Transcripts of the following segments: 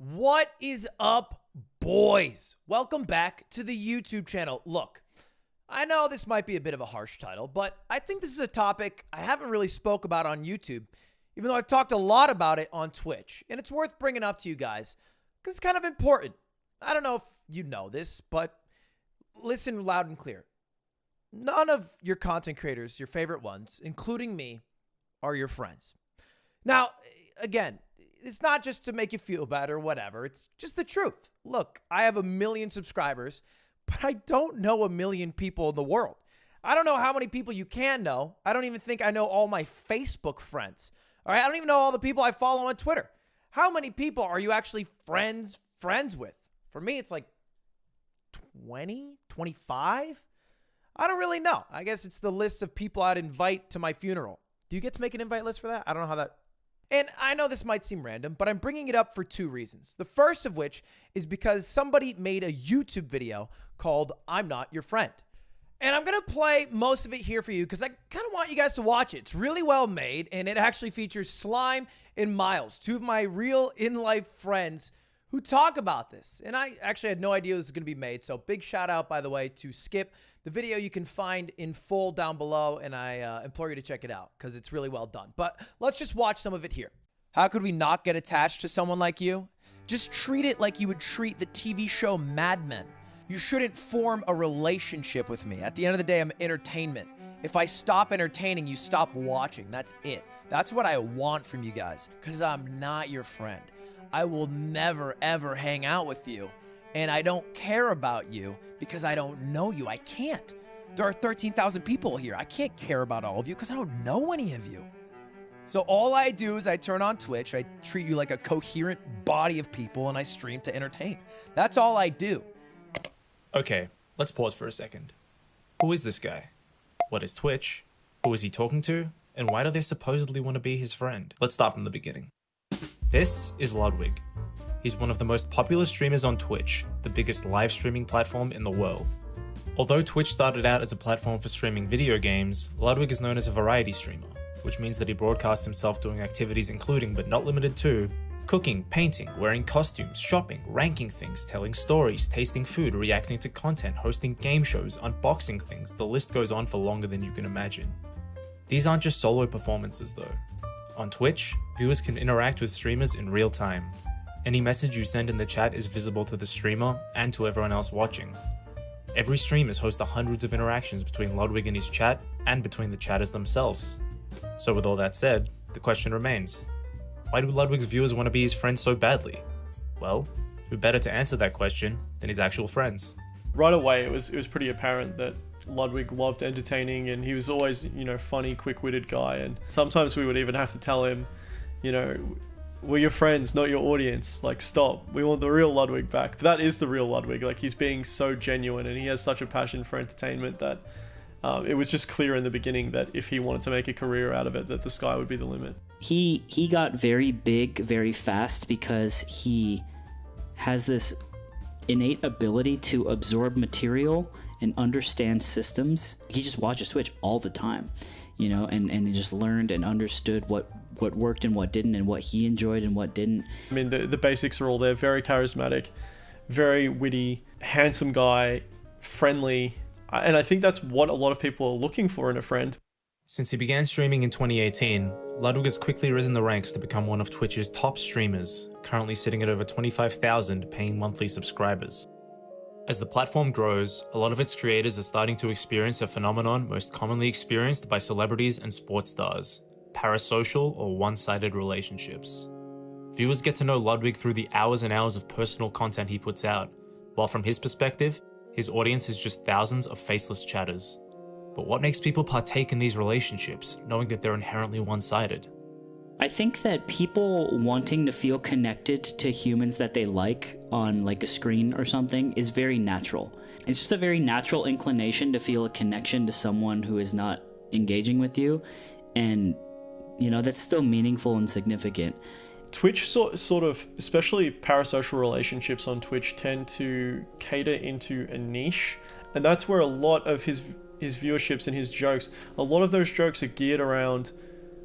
What is up, boys? Welcome back to the YouTube channel. Look, I know this might be a bit of a harsh title, but I think this is a topic I haven't really spoke about on YouTube, even though I've talked a lot about it on Twitch, and it's worth bringing up to you guys because it's kind of important. I don't know if you know this, but listen loud and clear. None of your content creators, your favorite ones, including me, are your friends. Now, again, it's not just to make you feel bad or whatever. It's just the truth. Look, I have 1 million subscribers, but I don't know 1 million people in the world. I don't know how many people you can know. I don't even think I know all my Facebook friends. All right, I don't even know all the people I follow on Twitter. How many people are you actually friends with? For me, it's like 20, 25? I don't really know. I guess it's the list of people I'd invite to my funeral. Do you get to make an invite list for that? I don't know how that... And I know this might seem random, but I'm bringing it up for 2 reasons. The first of which is because somebody made a YouTube video called I'm Not Your Friend. And I'm going to play most of it here for you because I kind of want you guys to watch it. It's really well made, and it actually features Slime and Miles, 2 of my real in-life friends who talk about this. And I actually had no idea this was going to be made, so big shout out, by the way, to Skip. The video you can find in full down below, and I implore you to check it out because it's really well done. But let's just watch some of it here. How could we not get attached to someone like you? Just treat it like you would treat the TV show Mad Men. You shouldn't form a relationship with me. At the end of the day, I'm entertainment. If I stop entertaining, you stop watching. That's it. That's what I want from you guys because I'm not your friend. I will never, ever hang out with you. And I don't care about you because I don't know you. I can't. There are 13,000 people here. I can't care about all of you because I don't know any of you. So all I do is I turn on Twitch. I treat you like a coherent body of people and I stream to entertain. That's all I do. Okay, let's pause for a second. Who is this guy? What is Twitch? Who is he talking to? And why do they supposedly want to be his friend? Let's start from the beginning. This is Ludwig. He's one of the most popular streamers on Twitch, the biggest live streaming platform in the world. Although Twitch started out as a platform for streaming video games, Ludwig is known as a variety streamer, which means that he broadcasts himself doing activities including, but not limited to, cooking, painting, wearing costumes, shopping, ranking things, telling stories, tasting food, reacting to content, hosting game shows, unboxing things. The list goes on for longer than you can imagine. These aren't just solo performances though. On Twitch, viewers can interact with streamers in real time. Any message you send in the chat is visible to the streamer and to everyone else watching. Every stream is host to hundreds of interactions between Ludwig and his chat and between the chatters themselves. So with all that said, the question remains, why do Ludwig's viewers want to be his friends so badly? Well, who better to answer that question than his actual friends? Right away, it was pretty apparent that Ludwig loved entertaining and he was always, funny, quick-witted guy. And sometimes we would even have to tell him, we're your friends, not your audience. Like, stop. We want the real Ludwig back. But that is the real Ludwig. Like, he's being so genuine and he has such a passion for entertainment that it was just clear in the beginning that if he wanted to make a career out of it, that the sky would be the limit. He got very big very fast because he has this innate ability to absorb material and understand systems. He just watches Twitch all the time, and he just learned and understood what worked and what didn't, and what he enjoyed and what didn't. I mean, the basics are all there. Very charismatic, very witty, handsome guy, friendly. And I think that's what a lot of people are looking for in a friend. Since he began streaming in 2018, Ludwig has quickly risen the ranks to become one of Twitch's top streamers, currently sitting at over 25,000 paying monthly subscribers. As the platform grows, a lot of its creators are starting to experience a phenomenon most commonly experienced by celebrities and sports stars: parasocial or one-sided relationships. Viewers get to know Ludwig through the hours and hours of personal content he puts out, while from his perspective, his audience is just thousands of faceless chatters. But what makes people partake in these relationships, knowing that they're inherently one-sided? I think that people wanting to feel connected to humans that they like on like a screen or something is very natural. It's just a very natural inclination to feel a connection to someone who is not engaging with you, and that's still meaningful and significant. Twitch sort of, especially parasocial relationships on Twitch, tend to cater into a niche, and that's where a lot of his viewerships and his jokes, a lot of those jokes are geared around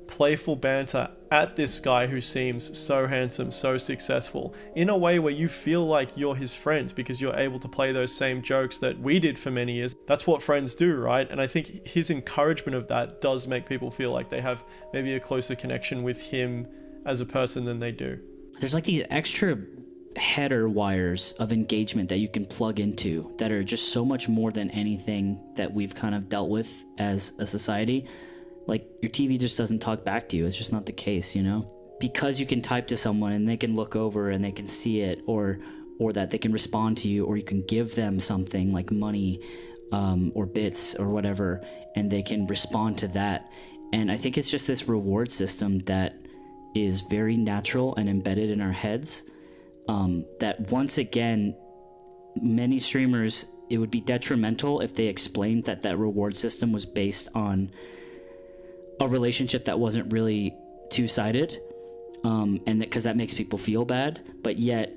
playful banter at this guy who seems so handsome, so successful, in a way where you feel like you're his friend because you're able to play those same jokes that we did for many years. That's what friends do, right? And I think his encouragement of that does make people feel like they have maybe a closer connection with him as a person than they do. There's like these extra header wires of engagement that you can plug into that are just so much more than anything that we've kind of dealt with as a society. Like, your TV just doesn't talk back to you. It's just not the case, you know? Because you can type to someone and they can look over and they can see it, or that they can respond to you, or you can give them something like money or bits or whatever, and they can respond to that. And I think it's just this reward system that is very natural and embedded in our heads, that once again, many streamers, it would be detrimental if they explained that that reward system was based on a relationship that wasn't really two-sided, and because that makes people feel bad, but yet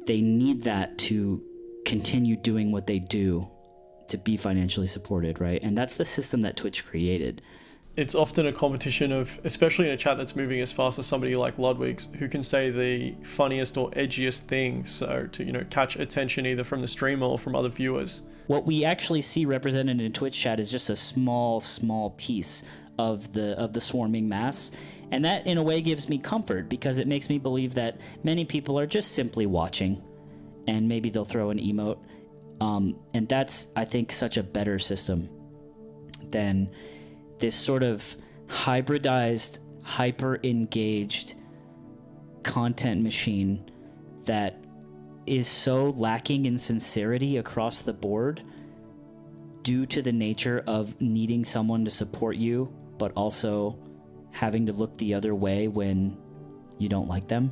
they need that to continue doing what they do to be financially supported, right? And that's the system that Twitch created. It's often a competition of, especially in a chat that's moving as fast as somebody like Ludwig's, who can say the funniest or edgiest things, so to, you know, catch attention either from the streamer or from other viewers. What we actually see represented in Twitch chat is just a small piece of the swarming mass, and that in a way gives me comfort, because it makes me believe that many people are just simply watching, and maybe they'll throw an emote, and that's, I think, such a better system than this sort of hybridized, hyper-engaged content machine that is so lacking in sincerity across the board due to the nature of needing someone to support you, but also having to look the other way when you don't like them.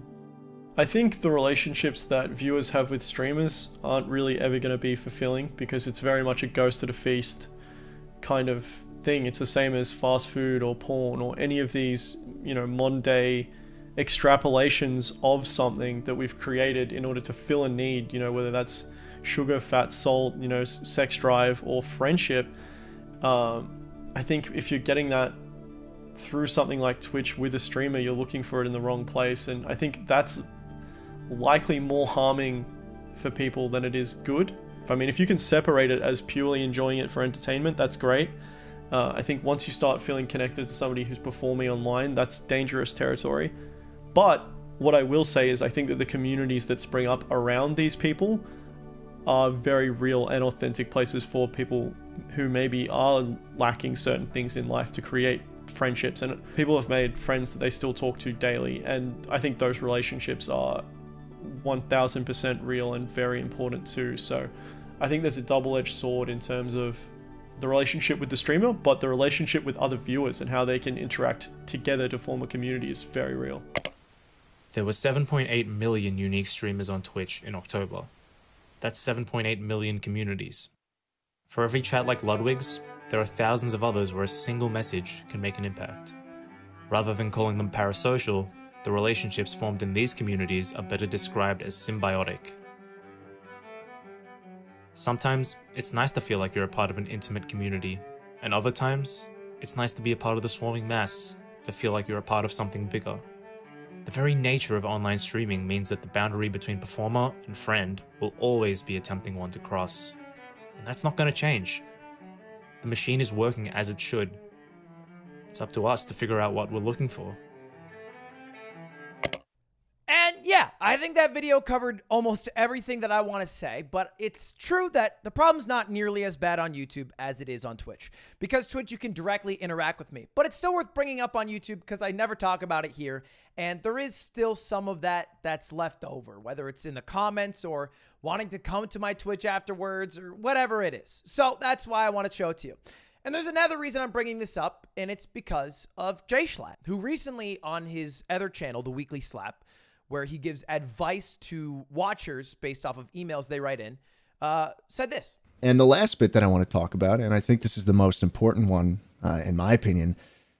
I think the relationships that viewers have with streamers aren't really ever going to be fulfilling, because it's very much a ghost at a feast kind of thing. It's the same as fast food or porn or any of these, you know, modern day extrapolations of something that we've created in order to fill a need, you know, whether that's sugar, fat, salt, you know, sex drive, or friendship. I think if you're getting that through something like Twitch with a streamer, you're looking for it in the wrong place, and I think that's likely more harming for people than it is good. I mean, if you can separate it as purely enjoying it for entertainment, that's great. I think once you start feeling connected to somebody who's performing online, that's dangerous territory. But what I will say is I think that the communities that spring up around these people are very real and authentic places for people who maybe are lacking certain things in life to create friendships. And people have made friends that they still talk to daily. And I think those relationships are 1000% real and very important too. So I think there's a double-edged sword in terms of the relationship with the streamer, but the relationship with other viewers and how they can interact together to form a community is very real. There were 7.8 million unique streamers on Twitch in October. That's 7.8 million communities. For every chat like Ludwig's, there are thousands of others where a single message can make an impact. Rather than calling them parasocial, the relationships formed in these communities are better described as symbiotic. Sometimes, it's nice to feel like you're a part of an intimate community, and other times, it's nice to be a part of the swarming mass, to feel like you're a part of something bigger. The very nature of online streaming means that the boundary between performer and friend will always be a tempting one to cross, and that's not going to change. The machine is working as it should. It's up to us to figure out what we're looking for. And yeah, I think that video covered almost everything that I want to say, but it's true that the problem's not nearly as bad on YouTube as it is on Twitch. Because Twitch, you can directly interact with me, but it's still worth bringing up on YouTube because I never talk about it here, and there is still some of that that's left over, whether it's in the comments or wanting to come to my Twitch afterwards or whatever it is. So that's why I want to show it to you. And there's another reason I'm bringing this up, and it's because of Jay Schlatt, who recently on his other channel, The Weekly Slap, where he gives advice to watchers based off of emails they write in, said this. And the last bit that I want to talk about, and I think this is the most important one, in my opinion,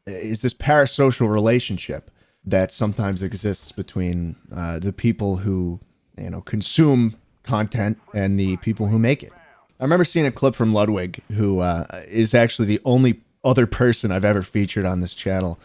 is this parasocial relationship that sometimes exists between the people who, you know, consume content and the people who make it. I remember seeing a clip from Ludwig, who is actually the only other person I've ever featured on this channel,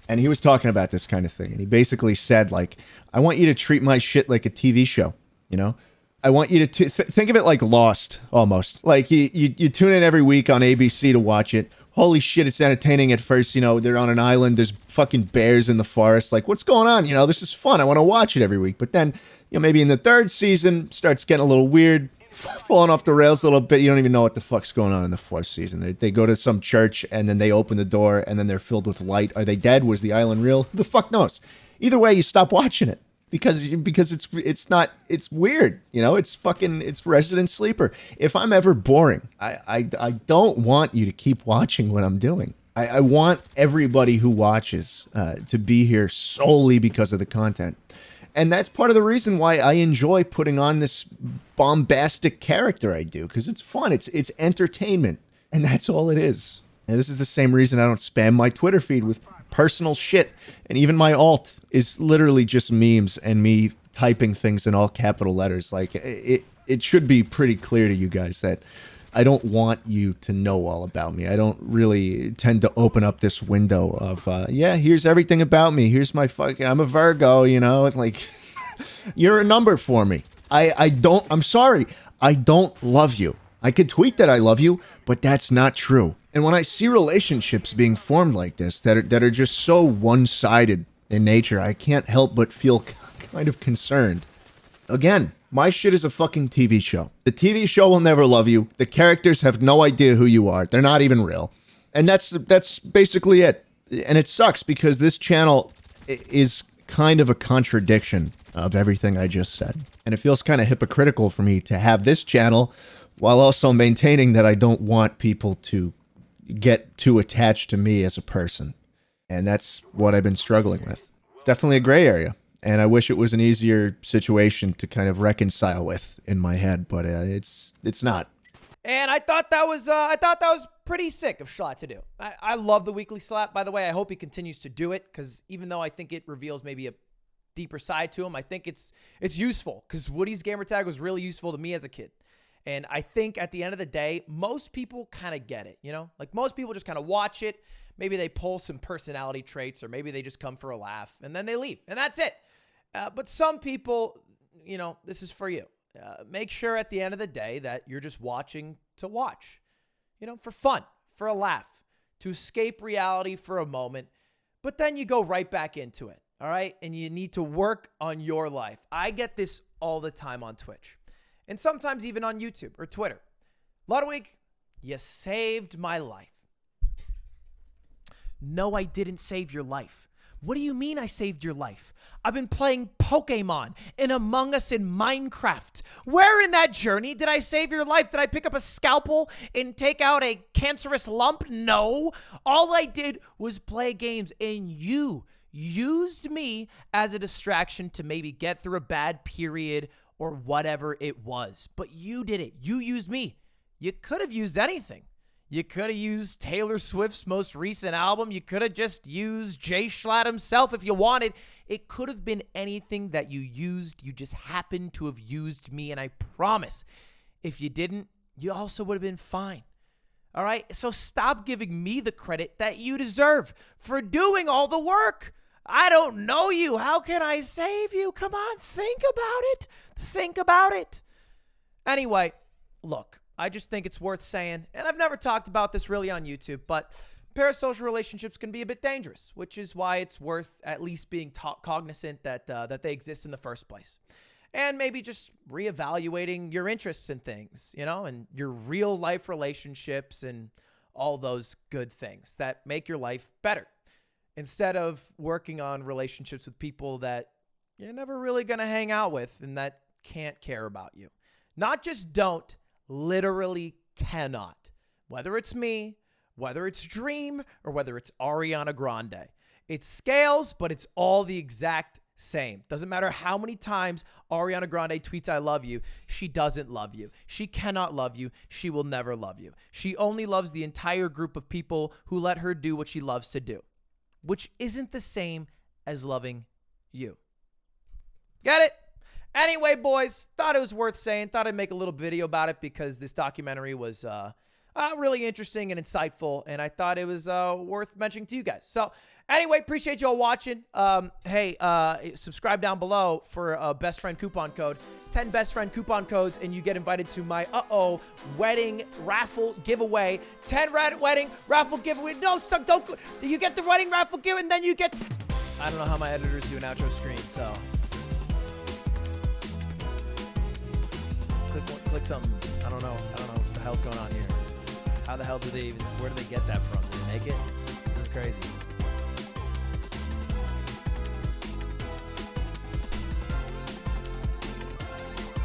And he was talking about this kind of thing. And he basically said, like, I want you to treat my shit like a TV show, you know? I want you to think of it like Lost, almost. Like, you tune in every week on ABC to watch it. Holy shit, it's entertaining at first. You know, they're on an island. There's fucking bears in the forest. Like, what's going on? You know, this is fun. I want to watch it every week. But then, you know, maybe in the third season, starts getting a little weird, falling off the rails a little bit. You don't even know what the fuck's going on in the fourth season. They go to some church, and then they open the door, and then they're filled with light. Are they dead? Was the island real? Who the fuck knows? Either way, you stop watching it. Because it's weird, you know, it's Resident Sleeper. If I'm ever boring, I don't want you to keep watching what I'm doing. I want everybody who watches to be here solely because of the content. And that's part of the reason why I enjoy putting on this bombastic character I do, because it's fun. It's entertainment, and that's all it is. And this is the same reason I don't spam my Twitter feed with personal shit, and even my alt is literally just memes and me typing things in all capital letters. Like, it should be pretty clear to you guys that I don't want you to know all about me. I don't really tend to open up this window of, yeah, here's everything about me. Here's my I'm a Virgo, you know? It's like, you're a number for me. I'm sorry. I don't love you. I could tweet that I love you, but that's not true. And when I see relationships being formed like this that are just so one-sided in nature, I can't help but feel kind of concerned. Again, my shit is a fucking TV show. The TV show will never love you. The characters have no idea who you are. They're not even real. And that's basically it. And it sucks because this channel is kind of a contradiction of everything I just said. And it feels kind of hypocritical for me to have this channel while also maintaining that I don't want people to get too attached to me as a person. And that's what I've been struggling with. It's definitely a gray area. And I wish it was an easier situation to kind of reconcile with in my head, but it's not. And I thought that was pretty sick of Schlatt to do. I love the weekly slap, by the way. I hope he continues to do it, because even though I think it reveals maybe a deeper side to him, I think it's useful, because Woody's gamertag was really useful to me as a kid. And I think at the end of the day, most people kind of get it, you know? Like, most people just kind of watch it. Maybe they pull some personality traits, or maybe they just come for a laugh, and then they leave. And that's it. But some people, you know, this is for you. Make sure at the end of the day that you're just watching to watch, you know, for fun, for a laugh, to escape reality for a moment. But then you go right back into it, all right? And you need to work on your life. I get this all the time on Twitch, and sometimes even on YouTube or Twitter. Ludwig, you saved my life. No, I didn't save your life. What do you mean I saved your life? I've been playing Pokemon and Among Us in Minecraft. Where in that journey did I save your life? Did I pick up a scalpel and take out a cancerous lump? No. All I did was play games, and you used me as a distraction to maybe get through a bad period or whatever it was. But you did it. You used me. You could have used anything. You could have used Taylor Swift's most recent album. You could have just used Jay Schlatt himself if you wanted. It could have been anything that you used. You just happened to have used me, and I promise, if you didn't, you also would have been fine. All right? So stop giving me the credit that you deserve for doing all the work. I don't know you. How can I save you? Come on, think about it. Think about it. Anyway, look. I just think it's worth saying, and I've never talked about this really on YouTube, but parasocial relationships can be a bit dangerous, which is why it's worth at least being cognizant that they exist in the first place. And maybe just reevaluating your interests in things, you know, and your real life relationships and all those good things that make your life better, instead of working on relationships with people that you're never really going to hang out with and that can't care about you. Not just don't, literally cannot. Whether it's me, whether it's Dream, or whether it's Ariana Grande. It scales, but it's all the exact same. Doesn't matter how many times Ariana Grande tweets I love you, she doesn't love you. She cannot love you. She will never love you. She only loves the entire group of people who let her do what she loves to do, which isn't the same as loving you. Get it? Anyway, boys, thought it was worth saying. Thought I'd make a little video about it because this documentary was, I really interesting and insightful, and I thought it was worth mentioning to you guys. So anyway, appreciate y'all watching. Hey, subscribe down below for a best friend coupon code. 10 best friend coupon codes, and you get invited to my wedding raffle giveaway. 10 wedding raffle giveaway. No, don't. You get the wedding raffle giveaway, and then you get. I don't know how my editors do an outro screen, so click something. I don't know what the hell's going on here. How the hell where do they get that from? Did they make it? This is crazy.